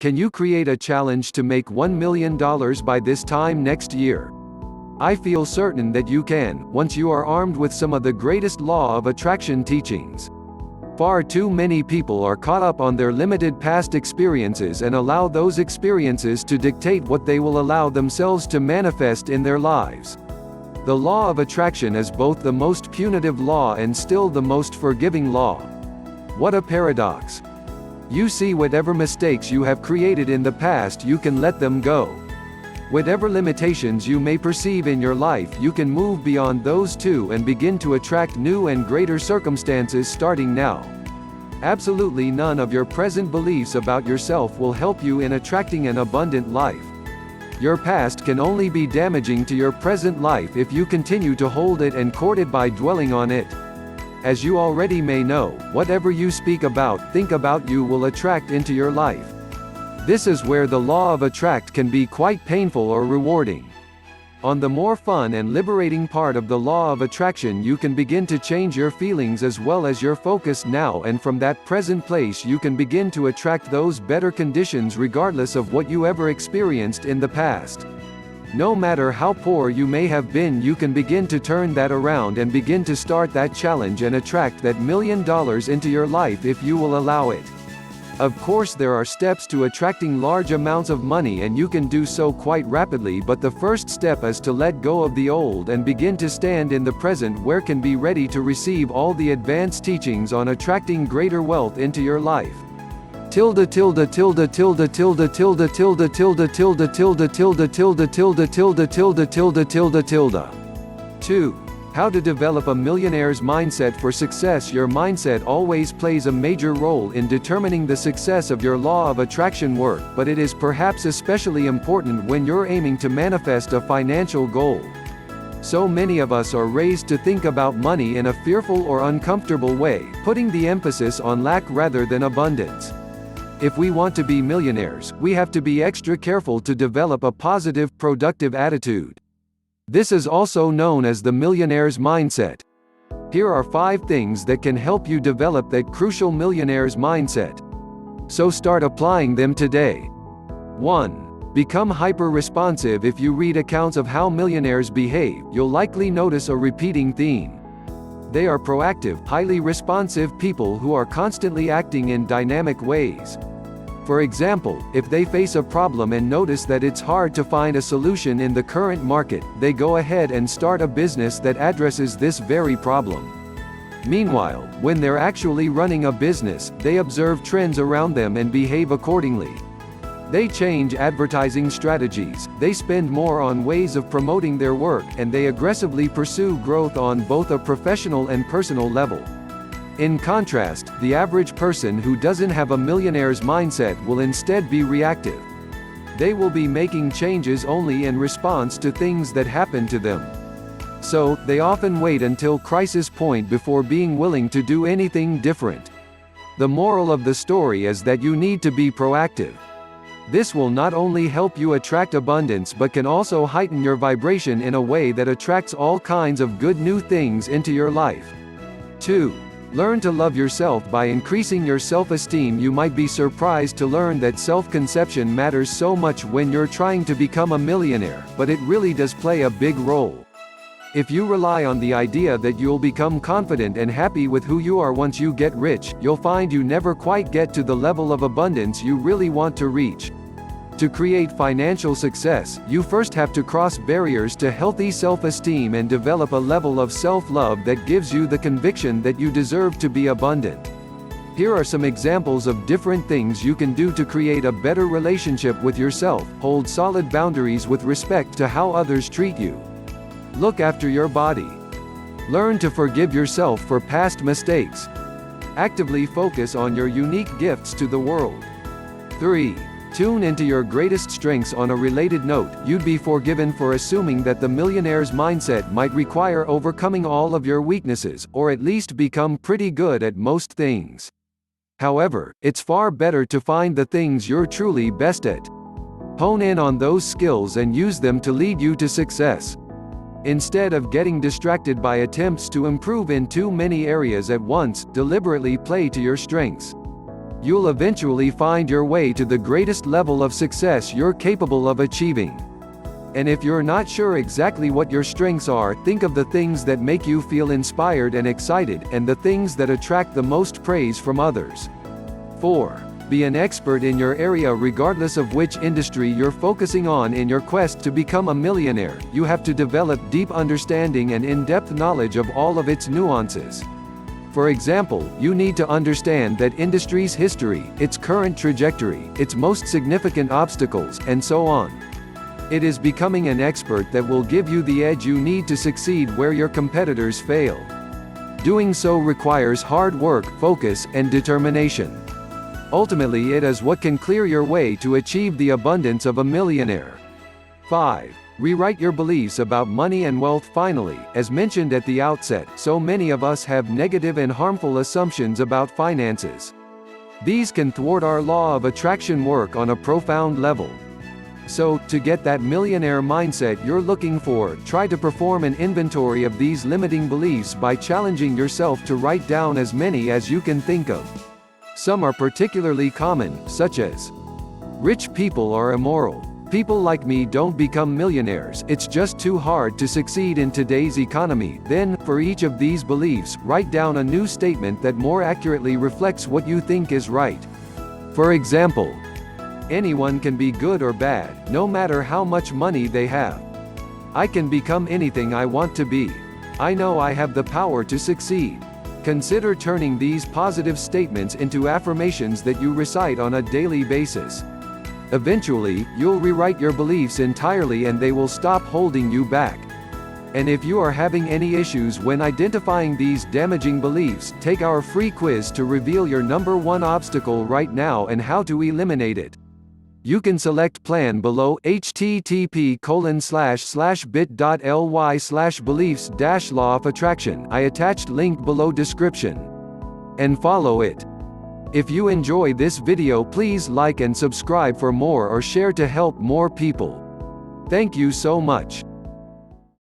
Can you create a challenge to make $1 million by this time next year? I feel certain that you can, once you are armed with some of the greatest law of attraction teachings. Far too many people are caught up on their limited past experiences and allow those experiences to dictate what they will allow themselves to manifest in their lives. The law of attraction is both the most punitive law and still the most forgiving law. What a paradox! You see, whatever mistakes you have created in the past, you can let them go. Whatever limitations you may perceive in your life, you can move beyond those too and begin to attract new and greater circumstances starting now. Absolutely none of your present beliefs about yourself will help you in attracting an abundant life. Your past can only be damaging to your present life if you continue to hold it and court it by dwelling on it. As you already may know, whatever you speak about, think about, you will attract into your life. This is where the law of attract can be quite painful or rewarding. On the more fun and liberating part of the law of attraction, you can begin to change your feelings as well as your focus now, and from that present place you can begin to attract those better conditions regardless of what you ever experienced in the past. No matter how poor you may have been, you can begin to turn that around and begin to start that challenge and attract that $1 million into your life if you will allow it. Of course, there are steps to attracting large amounts of money, and you can do so quite rapidly, but the first step is to let go of the old and begin to stand in the present, where can be ready to receive all the advanced teachings on attracting greater wealth into your life. Tilde tilde tilde tilde tilde tilde tilde tilde tilde tilde tilde tilde tilde tilde tilde tilde tilde tilde. 2. How to develop a millionaire's mindset for success. Your mindset always plays a major role in determining the success of your law of attraction work, but it is perhaps especially important when you're aiming to manifest a financial goal. So many of us are raised to think about money in a fearful or uncomfortable way, putting the emphasis on lack rather than abundance. If we want to be millionaires, we have to be extra careful to develop a positive, productive attitude. This is also known as the millionaire's mindset. Here are 5 things that can help you develop that crucial millionaire's mindset. So start applying them today. 1. Become hyper-responsive. If you read accounts of how millionaires behave, you'll likely notice a repeating theme. They are proactive, highly responsive people who are constantly acting in dynamic ways. For example, if they face a problem and notice that it's hard to find a solution in the current market, they go ahead and start a business that addresses this very problem. Meanwhile, when they're actually running a business, they observe trends around them and behave accordingly. They change advertising strategies, they spend more on ways of promoting their work, and they aggressively pursue growth on both a professional and personal level. In contrast, the average person who doesn't have a millionaire's mindset will instead be reactive. They will be making changes only in response to things that happen to them. So, they often wait until crisis point before being willing to do anything different. The moral of the story is that you need to be proactive. This will not only help you attract abundance but can also heighten your vibration in a way that attracts all kinds of good new things into your life. 2. Learn to love yourself by increasing your self-esteem. You might be surprised to learn that self-conception matters so much when you're trying to become a millionaire, but it really does play a big role. If you rely on the idea that you'll become confident and happy with who you are once you get rich, you'll find you never quite get to the level of abundance you really want to reach. To create financial success, you first have to cross barriers to healthy self-esteem and develop a level of self-love that gives you the conviction that you deserve to be abundant. Here are some examples of different things you can do to create a better relationship with yourself. Hold solid boundaries with respect to how others treat you. Look after your body. Learn to forgive yourself for past mistakes. Actively focus on your unique gifts to the world. 3. Tune into your greatest strengths. On a related note, you'd be forgiven for assuming that the millionaire's mindset might require overcoming all of your weaknesses, or at least become pretty good at most things. However, it's far better to find the things you're truly best at. Hone in on those skills and use them to lead you to success. Instead of getting distracted by attempts to improve in too many areas at once, deliberately play to your strengths. You'll eventually find your way to the greatest level of success you're capable of achieving. And if you're not sure exactly what your strengths are, think of the things that make you feel inspired and excited, and the things that attract the most praise from others. 4. Be an expert in your area regardless of which industry you're focusing on. In your quest to become a millionaire, you have to develop deep understanding and in-depth knowledge of all of its nuances. For example, you need to understand that industry's history, its current trajectory, its most significant obstacles, and so on. It is becoming an expert that will give you the edge you need to succeed where your competitors fail. Doing so requires hard work, focus, and determination. Ultimately, it is what can clear your way to achieve the abundance of a millionaire. 5. Rewrite your beliefs about money and wealth. Finally, as mentioned at the outset, so many of us have negative and harmful assumptions about finances. These can thwart our law of attraction work on a profound level. So, to get that millionaire mindset you're looking for, try to perform an inventory of these limiting beliefs by challenging yourself to write down as many as you can think of. Some are particularly common, such as, rich people are immoral. People like me don't become millionaires. It's just too hard to succeed in today's economy. Then, for each of these beliefs, write down a new statement that more accurately reflects what you think is right. For example, anyone can be good or bad, no matter how much money they have. I can become anything I want to be. I know I have the power to succeed. Consider turning these positive statements into affirmations that you recite on a daily basis. Eventually, you'll rewrite your beliefs entirely and they will stop holding you back. And if you are having any issues when identifying these damaging beliefs, take our free quiz to reveal your number one obstacle right now and how to eliminate it. You can select plan below, http://bit.ly/beliefs-law of attraction. I attached link below description. And follow it. If you enjoy this video, please like and subscribe for more or share to help more people. Thank you so much.